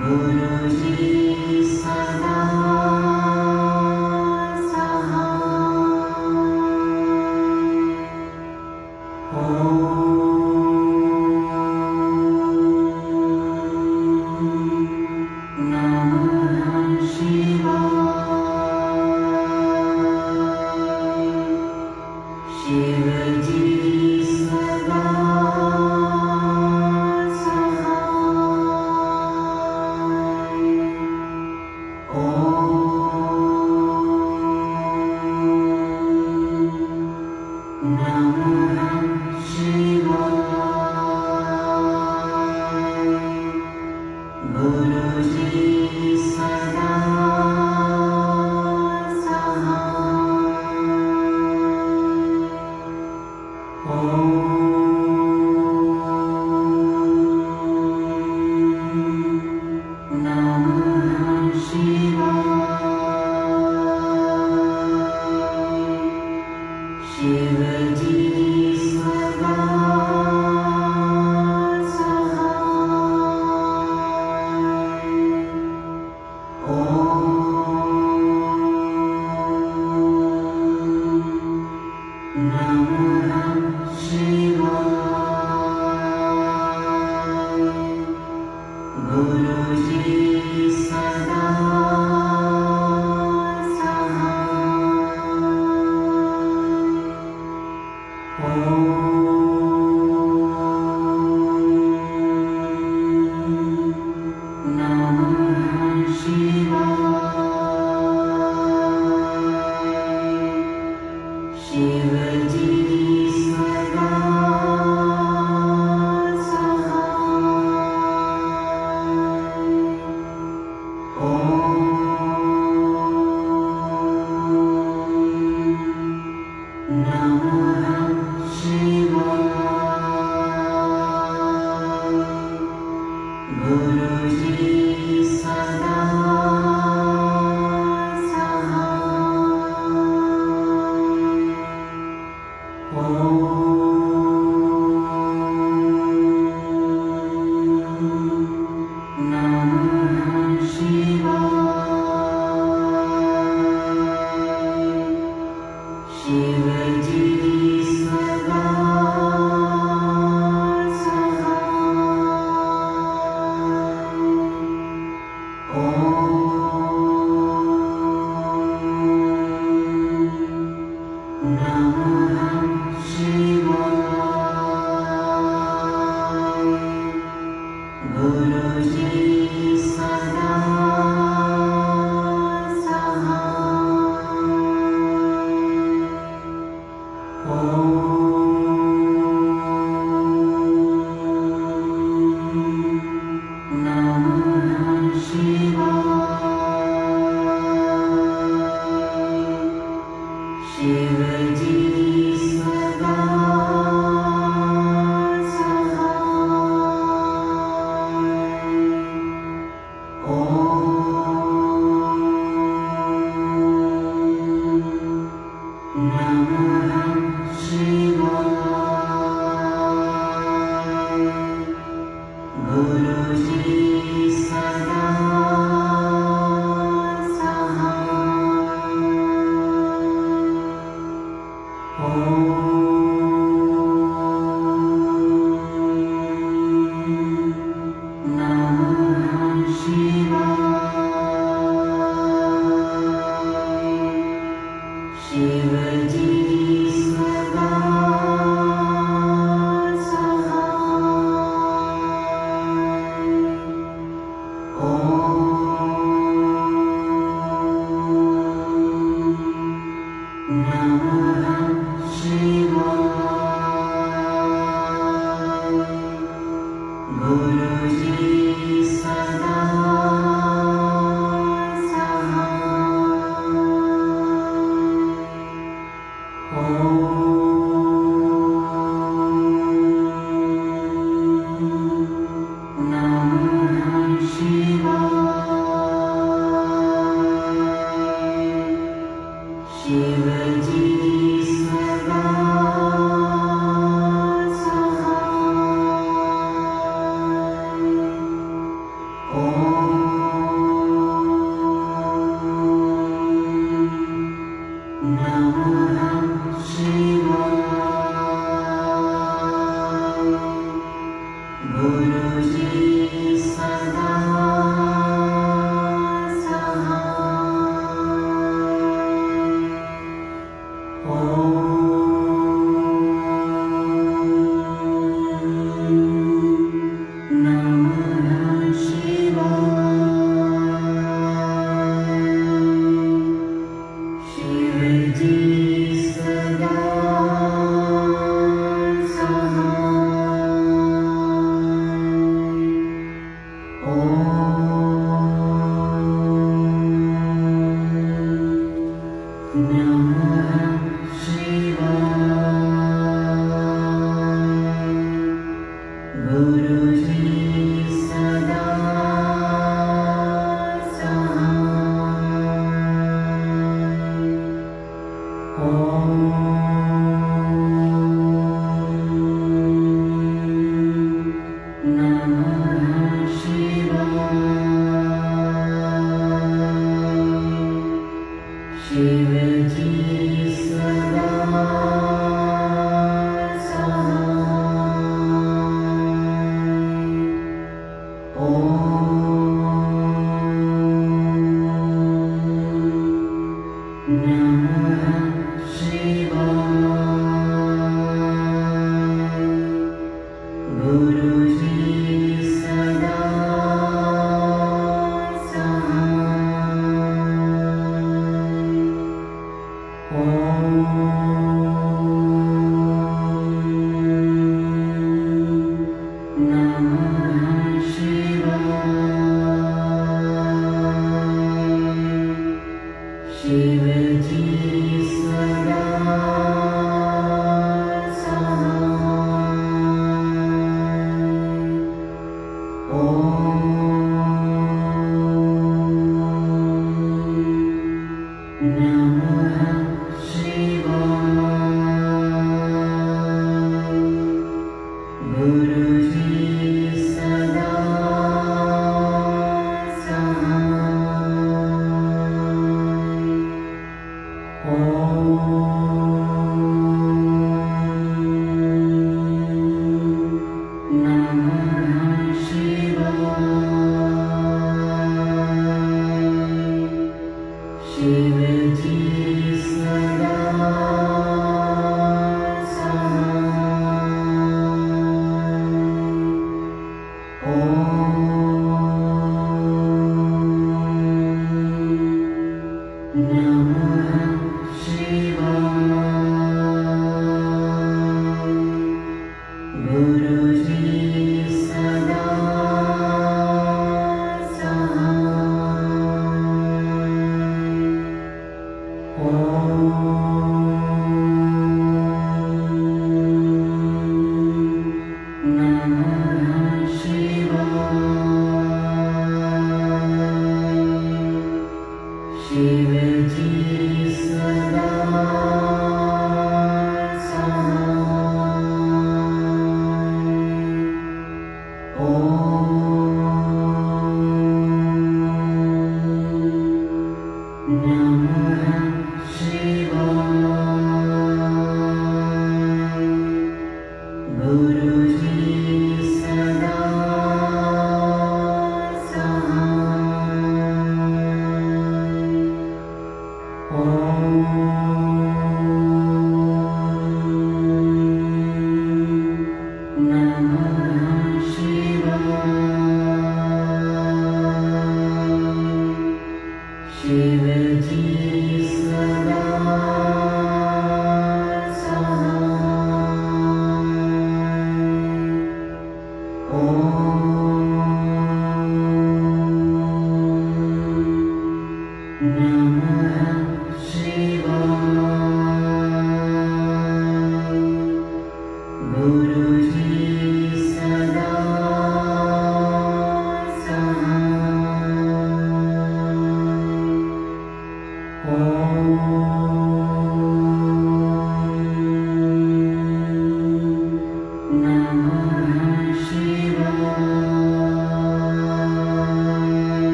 गुरुजी सदा Guruji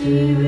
Om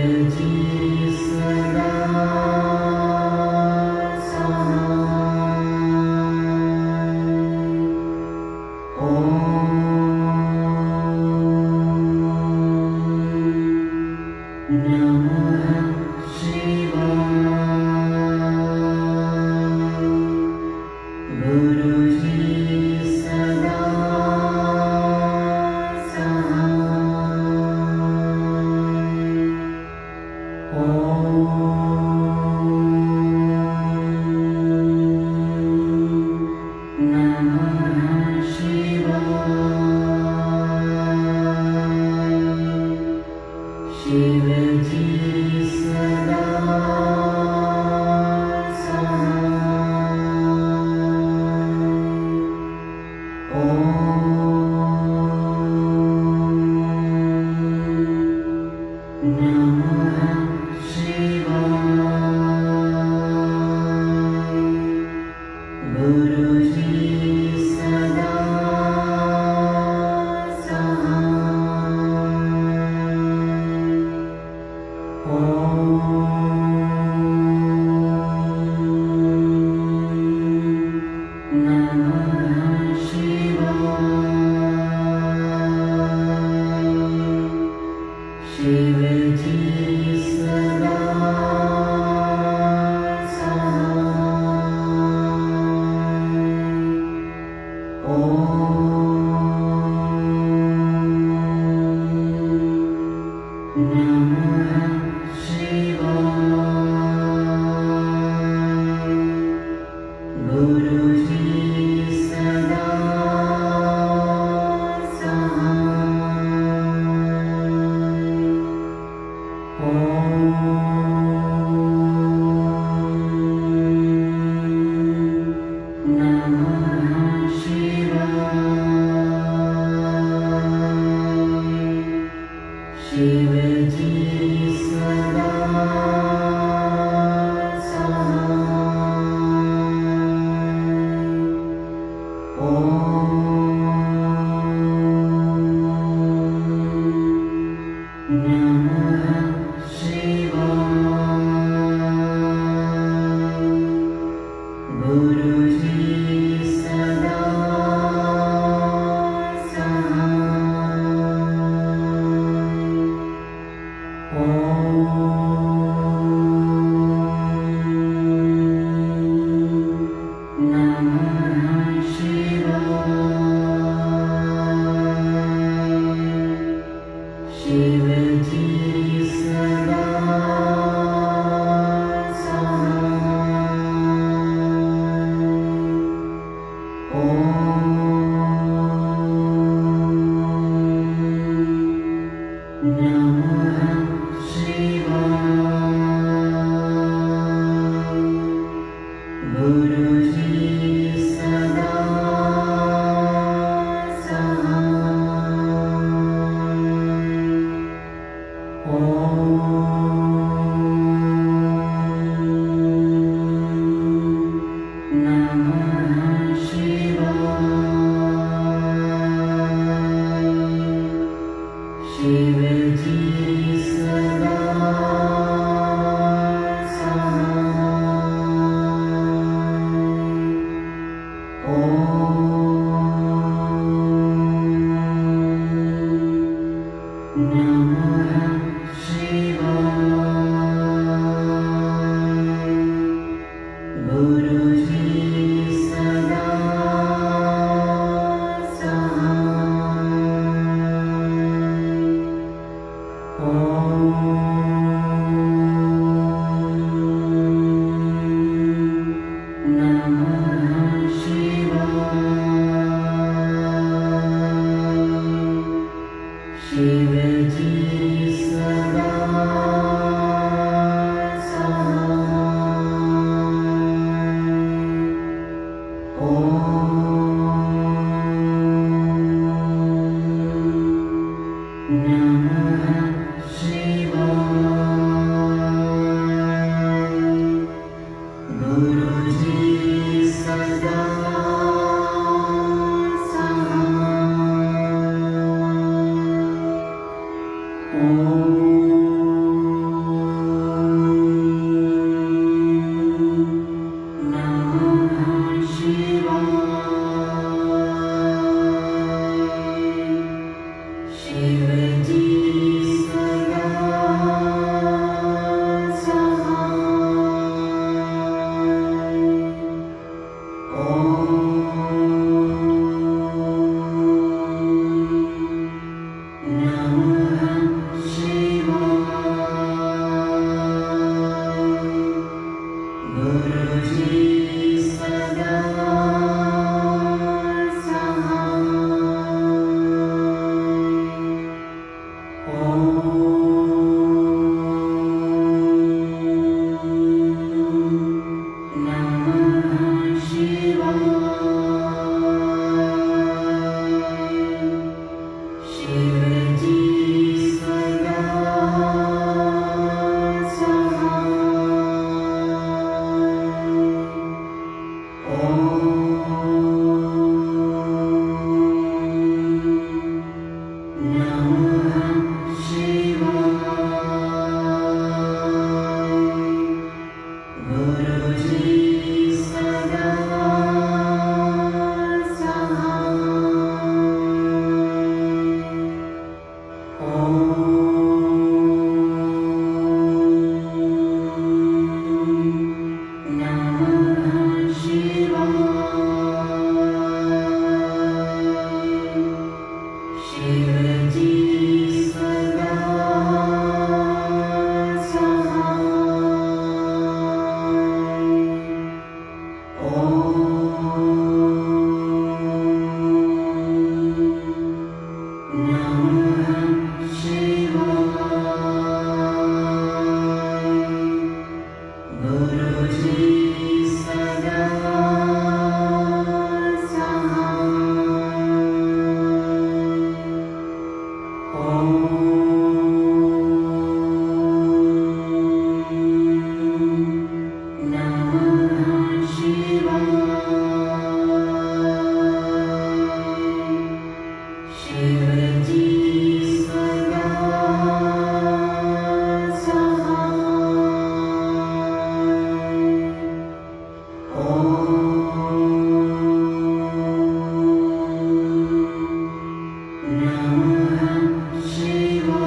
Shiva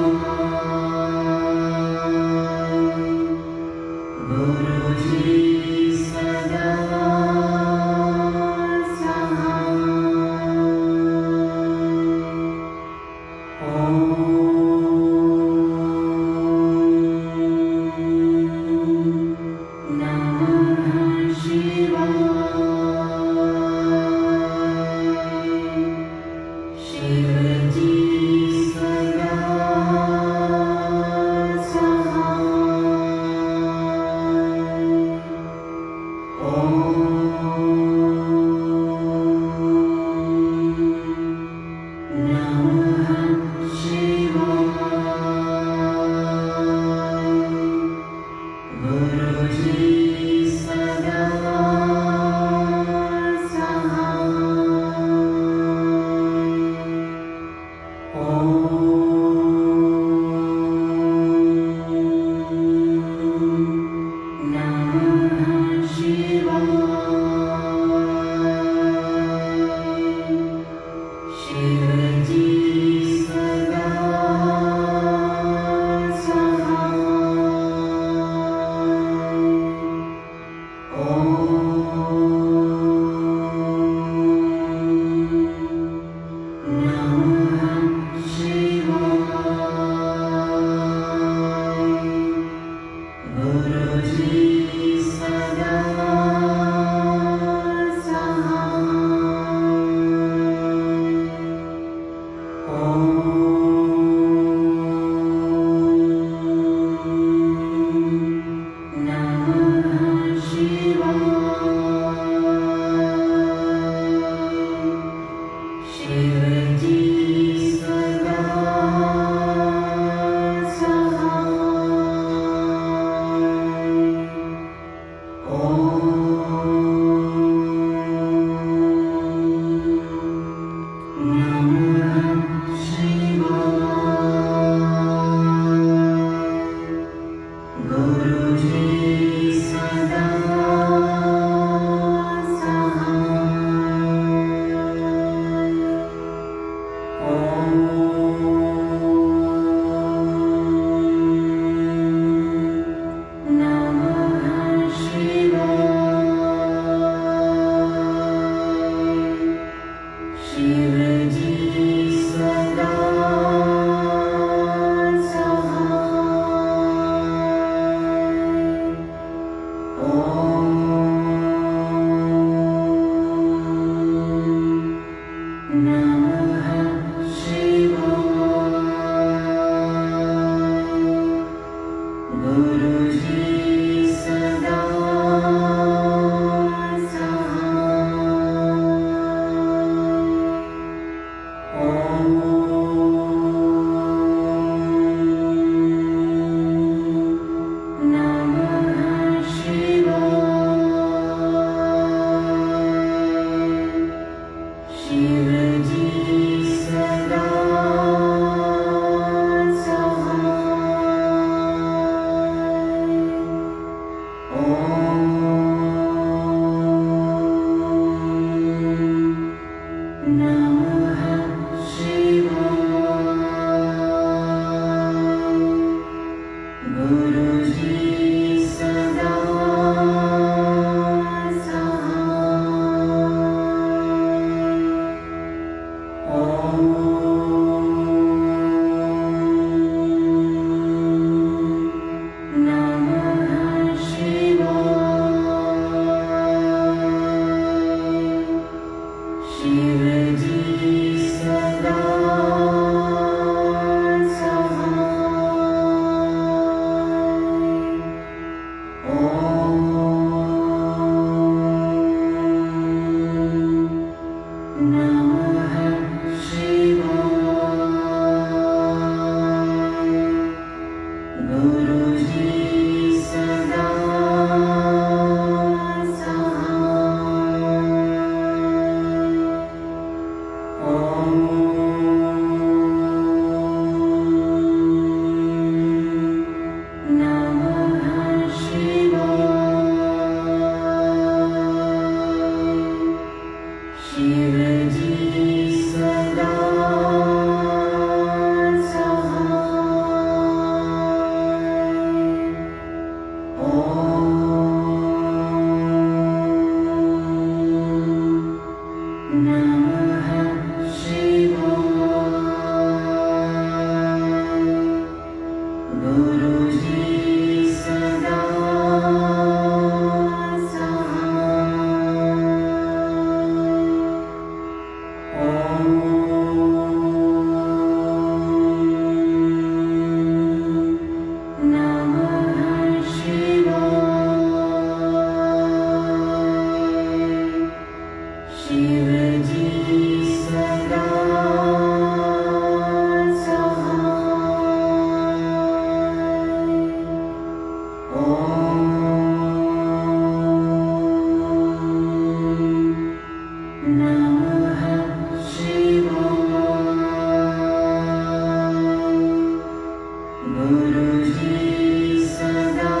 गुरुजी सदा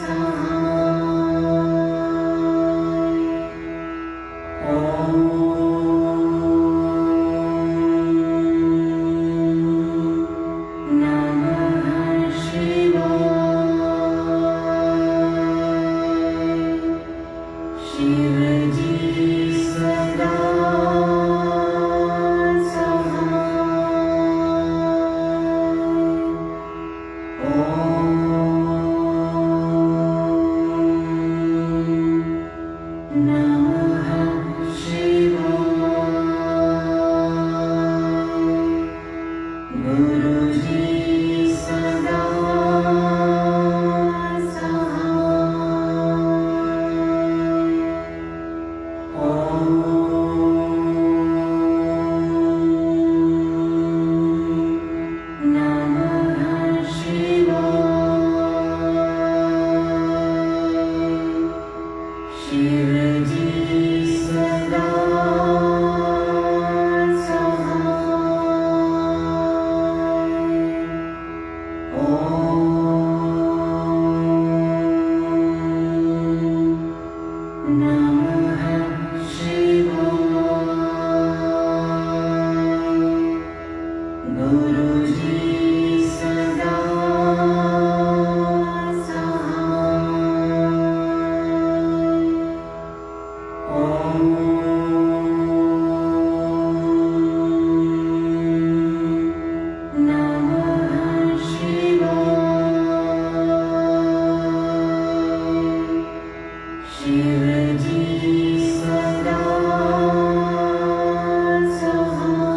सहाय। ओम नमः शिवाय। शिवजी सदा सहाय। ओम नमः शिवाय। गुरुजी सदा सहाय। ओम नमः शिवाय। शिवजी सदा सहाय। ओम नमः शिवाय। गुरुजी सदा सहाय। ओम नमः शिवाय। शिवजी सदा सहाय।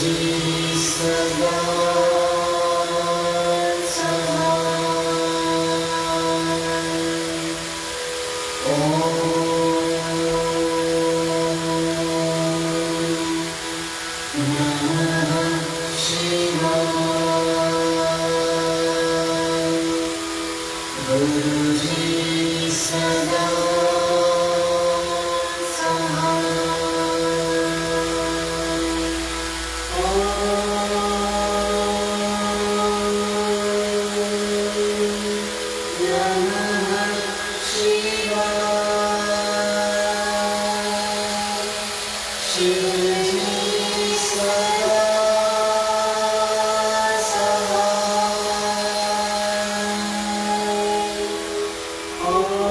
शिवजी सदा साथ ओम नमः शिवाय गुरुजी सदा साथ ओम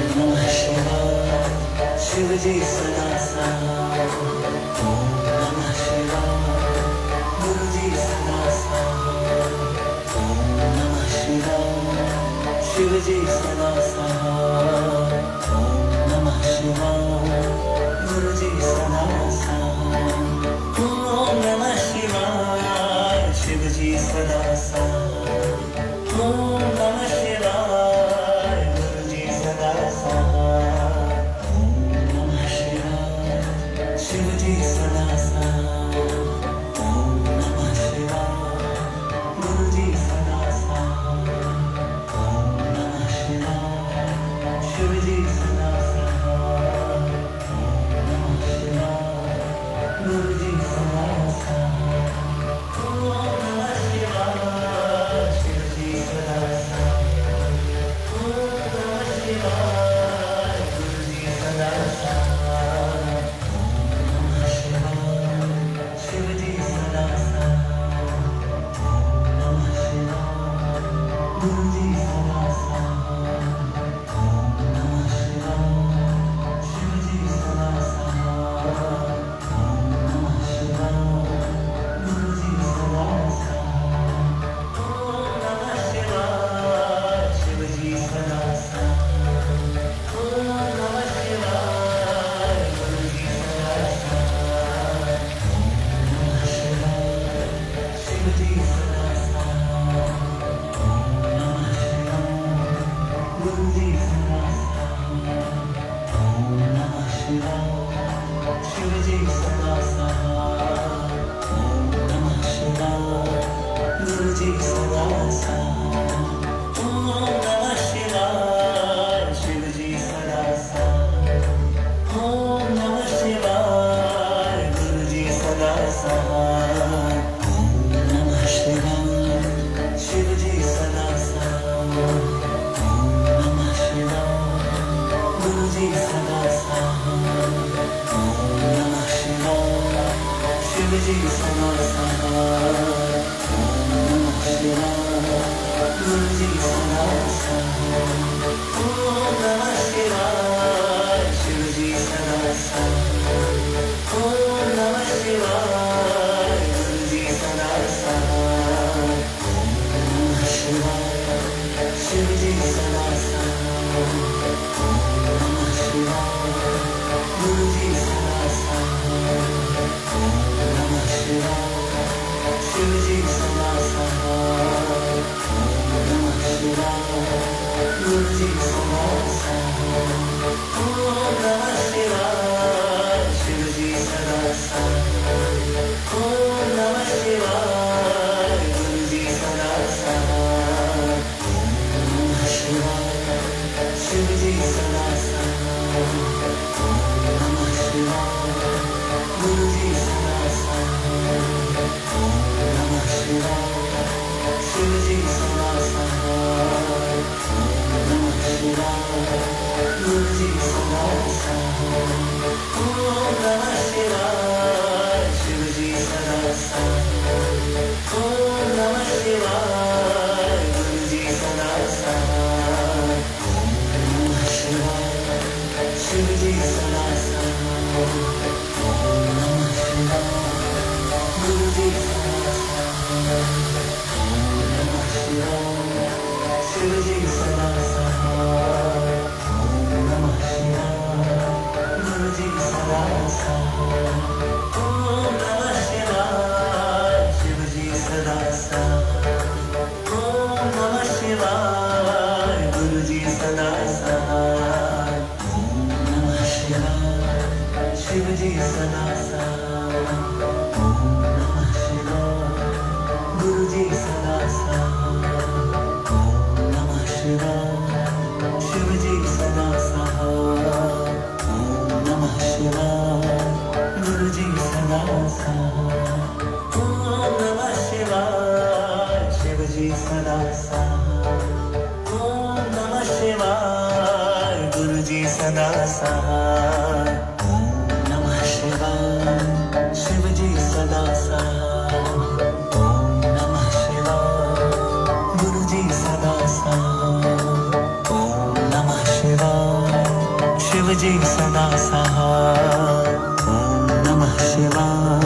नमः शिवाय शिवजी सदा साथ ओम नमः शिवाय गुरुजी सदा साथ ओम नमः शिवाय शिवजी सदा साथ ओम नमः शिवाय गुरुजी सदा साथ शिवजी सदा साथ ओम नमः शिवाय गुरुजी सदा साथ ओम नमः शिवाय शिवजी सदा साथ ओम नमः शिवाय गुरुजी सदा साथ ओम नमः शिवाय शिवजी सदा साथ ओम नमः शिवाय गुरुजी सदा साथ शिवजी सदा साथ ओम नमः शिवाय गुरुजी सदा साथ ओम नमः शिवाय शिवजी सदा साथ ओम नमः शिवाय गुरुजी सदा साथ ओम नमः शिवाय शिवजी सदा साथ ओम नमः शिवाय गुरुजी सदा साथ शिवजी सदा साथ ओम नमः शिवाय गुरुजी सदा साथ ओम नमः शिवाय शिवजी सदा साथ ओम नमः शिवाय गुरुजी सदा साथ ओम नमः शिवाय शिवजी सदा साथ ओम नमः शिवाय गुरुजी सदा साथ ओम नमः शिवाय शिवजी सदा साथ ओम नमः शिवाय गुरुजी सदा साथ ओम नमः शिवाय शिवजी सदा साथ ओम नमः शिवाय गुरुजी सदा साथ ओम नमः शिवाय शिवजी सदा साथ ओम नमः शिवाय गुरुजी सदा साथ ओम नमः शिवाय शिवजी सदा साथ ओम नमः शिवाय गुरुजी सदा साथ ओम नमः शिवाय शिवजी सदा साथ ओम नमः शिवाय गुरुजी सदा साथ ओम नमः शिवाय शिवजी सदा साथ ओम नमः शिवाय गुरुजी सदा साथ ओम नमः शिवाय शिवजी सदा साथ ओम नमः शिवाय गुरुजी सदा साथ ओम नमः शिवाय शिवजी सदा साथ ओम नमः शिवाय गुरुजी सदा साथ ओम नमः शिवाय सदा साथ, ओम नमः शिवाय, गुरुजी सदा साथ, ओम नमः शिवाय, शिवजी सदा साथ, ओम नमः शिवाय, गुरुजी सदा साथ, ओम नमः शिवाय, शिवजी सदा साथ, ओम नमः शिवाय, गुरुजी सदा साथ, ओम नमः शिवाय, शिवजी सदा साथ, ओम नमः शिवाय, गुरुजी सदा साथ, ओम नमः शिवाय, शिवजी सदा साथ, ओम नमः शिवाय,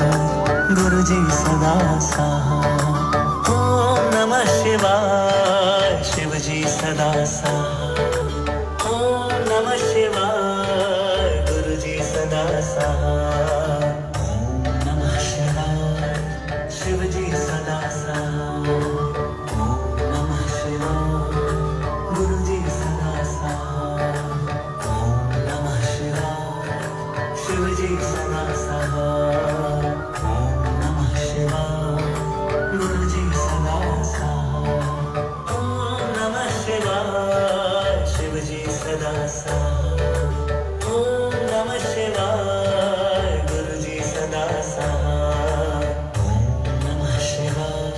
गुरुजी सदा साथ, ओम नमः शिवाय, शिवजी सदा साथ, ओम नमः शिवाय, गुरुजी सदा साथ, ओम नमः शिवाय, शिवजी सदा साथ, ओम नमः शिवाय, गुरुजी सदा साथ, ओम नमः शिवाय, शिवजी सदा साथ, ओम नमः शिवाय, गुरुजी सदा साथ, ओम नमः शिवाय, शिवजी सदा साथ, ओम नमः शिवाय, गुरुजी सदा साथ, ओम नमः शिवाय,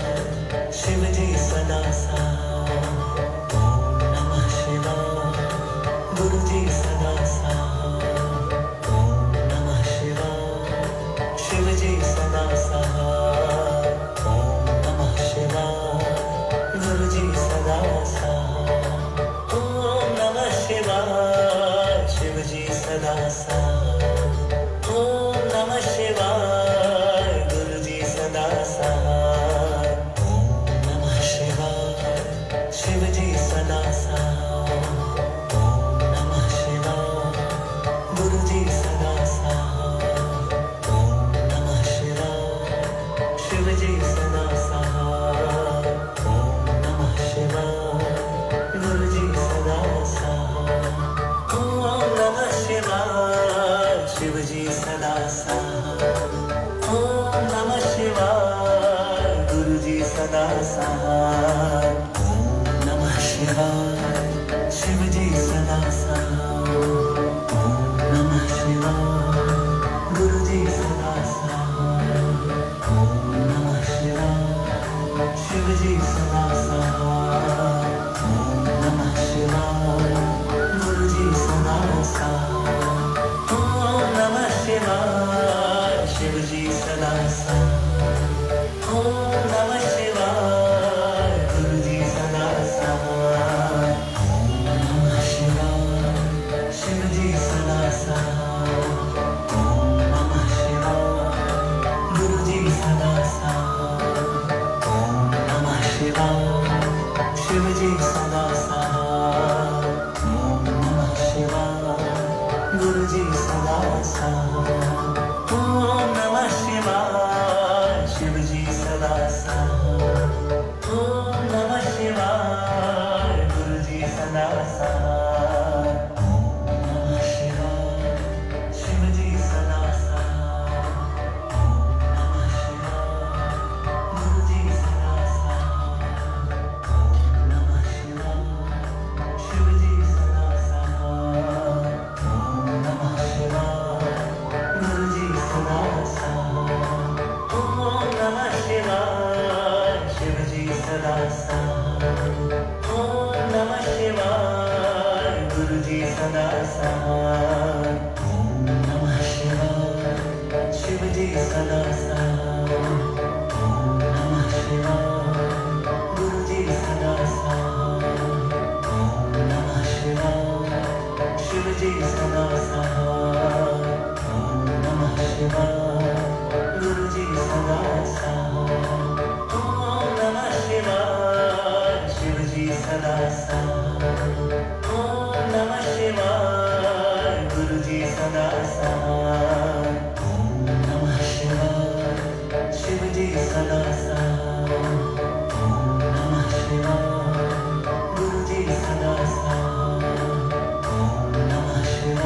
शिवजी सदा साथ, ओम नमः शिवाय, गुरुजी सदा साथ, ओम नमः शिवाय, शिवजी सदा साथ, ओम नमः शिवाय, गुरुजी सदा साथ, ओम नमः शिवाय, शिवजी सदा साथ, ओम नमः शिवाय, गुरुजी सदा साथ, ओम नमः शिवाय, शिवजी सदा साथ, ओम नमः शिवाय, गुरुजी सदा साथ, ओम नमः शिवाय, शिवजी सदा साथ, ओम नमः शिवाय, गुरुजी सदा साथ, ओम नमः शिवाय, शिवजी सदा साथ, ओम नमः शिवाय, गुरुजी सदा साथ, ओम नमः शिवाय, शिवजी सदा साथ, ओम नमः शिवाय, गुरुजी सदा साथ, ओम नमः शिवाय, शिवजी सदा साथ, ओम नमः शिवाय, गुरुजी सदा साथ, ओम नमः शिवाय, शिवजी सदा साथ, ओम नमः शिवाय, गुरुजी सदा साथ, ओम नमः शिवाय, शिवजी सदा साथ, ओम नमः शिवाय, गुरुजी सदा साथ, ओम नमः शिवाय, शिवजी सदा साथ, ओम नमः शिवाय, गुरुजी सदा साथ, ओम नमः शिवाय, शिवजी सदा साथ, ओम नमः शिवाय, गुरुजी सदा साथ, ओम नमः शिवाय, शिवजी सदा साथ, ओम नमः शिवाय, गुरुजी सदा साथ, ओम नमः शिवाय, शिवजी सदा साथ, ओम नमः शिवाय, गुरुजी सदा साथ, ओम नमः शिवाय, शिवजी सदा साथ, ओम नमः शिवाय, गुरुजी सदा साथ, ओम नमः शिवाय, शिवजी सदा साथ, ओम नमः शिवाय, गुरुजी सदा साथ, ओम नमः शिवाय, शिवजी सदा साथ, ओम नमः शिवाय, गुरुजी सदा साथ, ओम नमः शिवाय, शिवजी सदा साथ, ओम नमः शिवाय, गुरुजी सदा साथ, ओम नमः शिवाय, शिवजी सदा साथ, ओम नमः शिवाय, गुरुजी सदा साथ, ओम नमः शिवाय,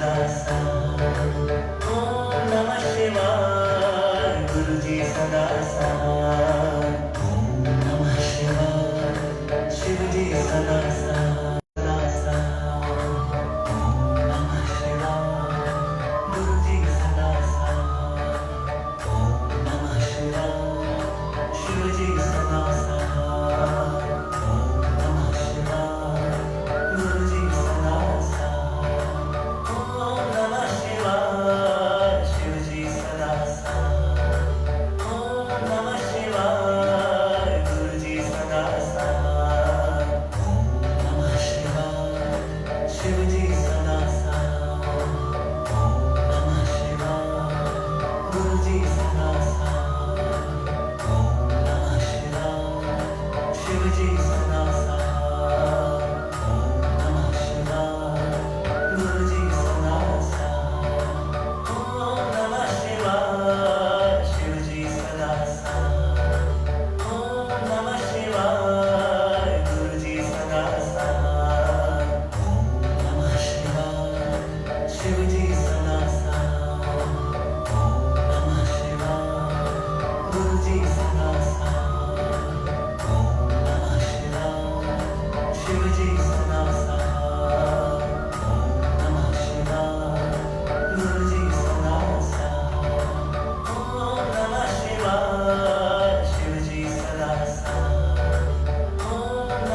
सदा साथ ओम नमः शिवाय गुरुजी सदा साथ ओम नमः शिवाय शिवजी सदा साथ सदा साथ ओम नमः शिवाय गुरुजी सदा साथ ओम नमः शिवाय शिवजी सदा साथ ओम नमः शिवाय गुरुजी सदा साथ ओम नमः शिवाय शिवजी सदा साथ ओम नमः शिवाय गुरुजी सदा साथ ओम नमः शिवाय शिवजी सदा साथ ओम नमः शिवाय गुरुजी सदा साथ ओम नमः शिवाय शिवजी सदा साथ ओम नमः शिवाय गुरुजी सदा साथ ओम नमः शिवाय शिवजी सदा साथ ओम नमः शिवाय गुरुजी सदा साथ ओम नमः शिवाय शिवजी सदा साथ ओम नमः शिवाय गुरुजी सदा साथ ओम नमः शिवाय शिवजी सदा साथ ओम नमः शिवाय गुरुजी सदा साथ ओम नमः शिवाय शिवजी सदा साथ ओम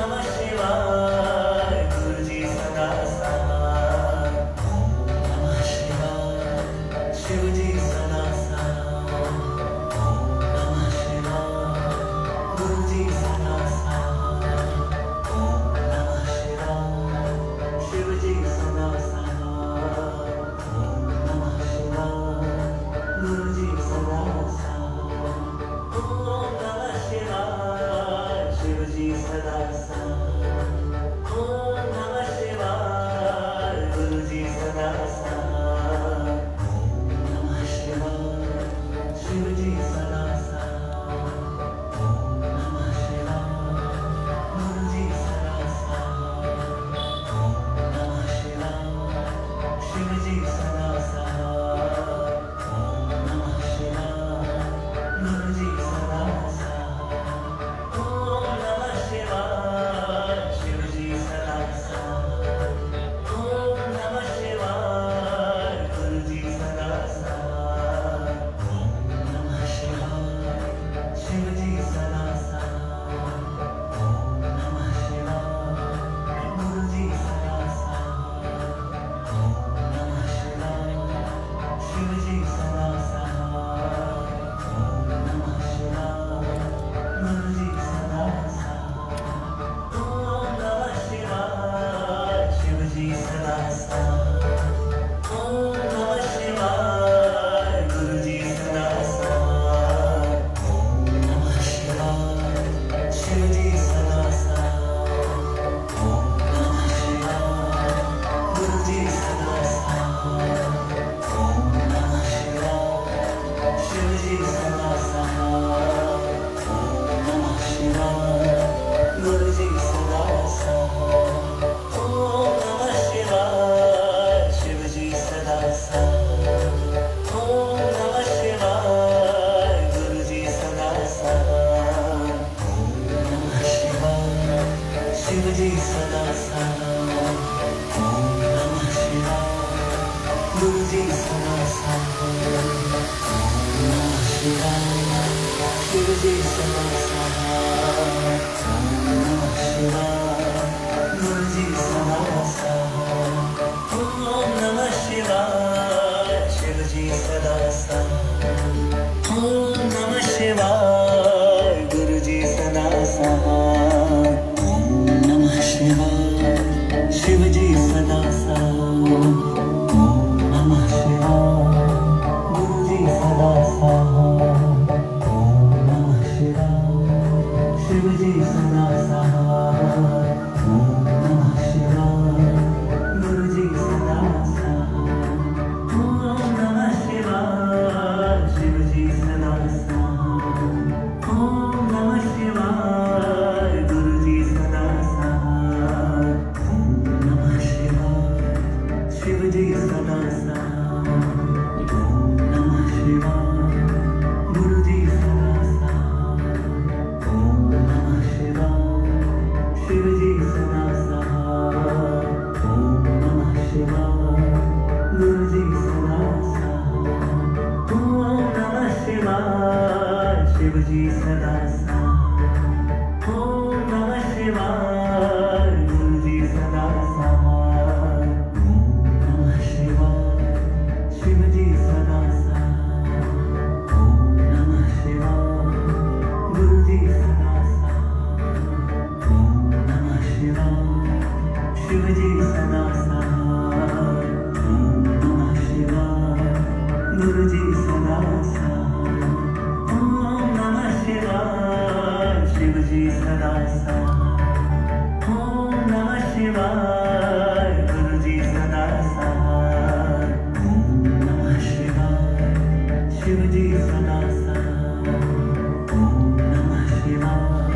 नमः शिवाय गुरुजी सदा साथ ओम नमः शिवाय शिवजी सदा साथ ओम नमः शिवाय गुरुजी सदा साथ ओम नमः शिवाय शिवजी सदा साथ ओम नमः शिवाय गुरुजी सदा साथ ओम नमः शिवाय शिवजी सदा साथ ओम नमः शिवाय गुरुजी सदा साथ ओम नमः शिवाय शिवजी सदा साथ ओम नमः शिवाय गुरुजी सदा साथ ओम नमः शिवाय शिवजी सदा साथ ओम नमः शिवाय गुरुजी सदा साथ ओम नमः शिवाय शिवजी सदा साथ ओम नमः शिवाय गुरुजी सदा साथ ओम नमः शिवाय शिवजी सदा साथ ओम नमः शिवाय गुरुजी सदा साथ ओम नमः शिवाय शिवजी सदा साथ ओम नमः शिवाय गुरुजी सदा साथ ओम नमः शिवाय शिवजी सदा साथ ओम नमः शिवाय गुरुजी सदा साथ ओम नमः शिवाय शिवजी सदा साथ ओम नमः शिवाय गुरुजी सदा साथ ओम नमः शिवाय शिवजी सदा साथ ओम नमः शिवाय गुरुजी सदा साथ ओम नमः शिवाय शिवजी सदा साथ ओम नमः शिवाय गुरुजी सदा साथ ओम नमः शिवाय शिवजी सदा साथ ओम नमः शिवाय गुरुजी सदा साथ ओम नमः शिवाय शिवजी सदा साथ ओम नमः शिवाय गुरुजी सदा साथ ओम नमः शिवाय शिवजी सदा साथ ओम नमः शिवाय गुरुजी सदा साथ ओम नमः शिवाय शिवजी सदा साथ ओम नमः शिवाय गुरुजी सदा साथ ओम नमः शिवाय शिवजी सदा साथ शिवजी सदा साथ. ओम नमः शिवाय, गुरुजी सदा साथ. ओम नमः शिवाय, शिवजी सदा साथ. ओम नमः शिवाय, गुरुजी सदा साथ. ओम नमः शिवाय, शिवजी सदा साथ. ओम नमः शिवाय, गुरुजी सदा साथ. ओम नमः शिवाय, शिवजी सदा साथ. ओम नमः शिवाय, गुरुजी सदा साथ. ओम नमः शिवाय, शिवजी सदा साथ. ओम नमः शिवाय, गुरुजी सदा साथ. ओम नमः शिवाय, शिवजी सदा साथ. ओम नमः शिवाय, गुरुजी सदा साथ. ओम नमः शिवाय, शिवजी सदा साथ. ओम नमः शिवाय,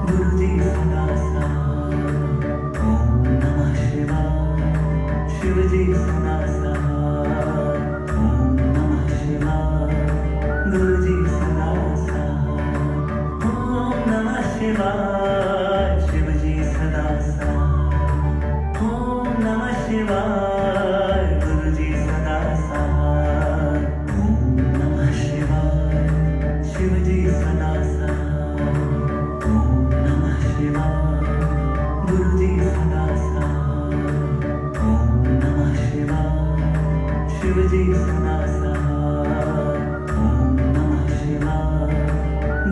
गुरुजी सदा साथ. ओम नमः शिवाय, शिवजी सदा साथ. ओम नमः शिवाय, गुरुजी सदा साथ. ओम नमः शिवाय, शिवजी सदा साथ. ओम नमः शिवाय, गुरुजी सदा साथ. ओम नमः शिवाय, शिवजी सदा साथ. ओम नमः शिवाय, गुरुजी सदा साथ. ओम नमः शिवाय, शिवजी सदा साथ. ओम नमः शिवाय,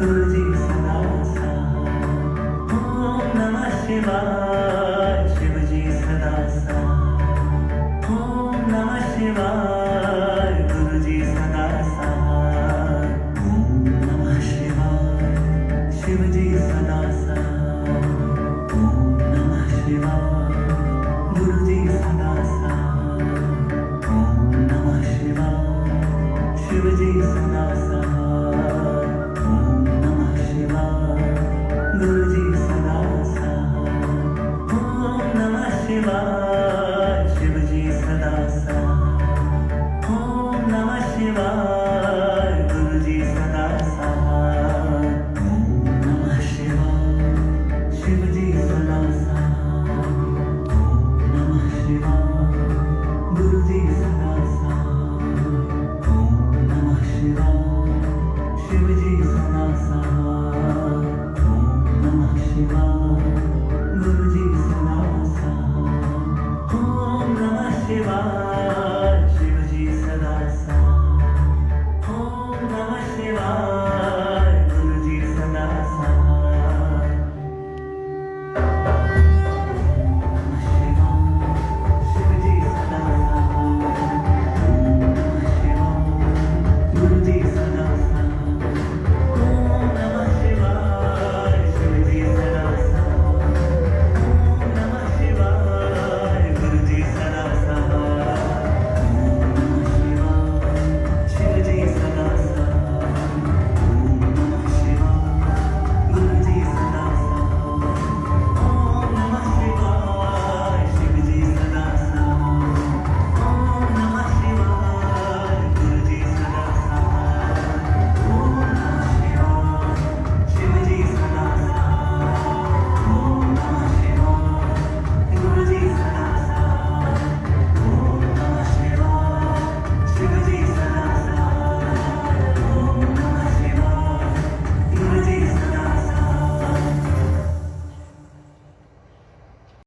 गुरुजी सदा साथ. ओम नमः शिवाय, शिवजी सदा साथ. ओम नमः शिवाय, गुरुजी सदा साथ. ओम नमः शिवाय, शिवजी सदा साथ. ओम नमः शिवाय, गुरुजी सदा साथ. ओम नमः शिवाय, शिवजी सदा साथ.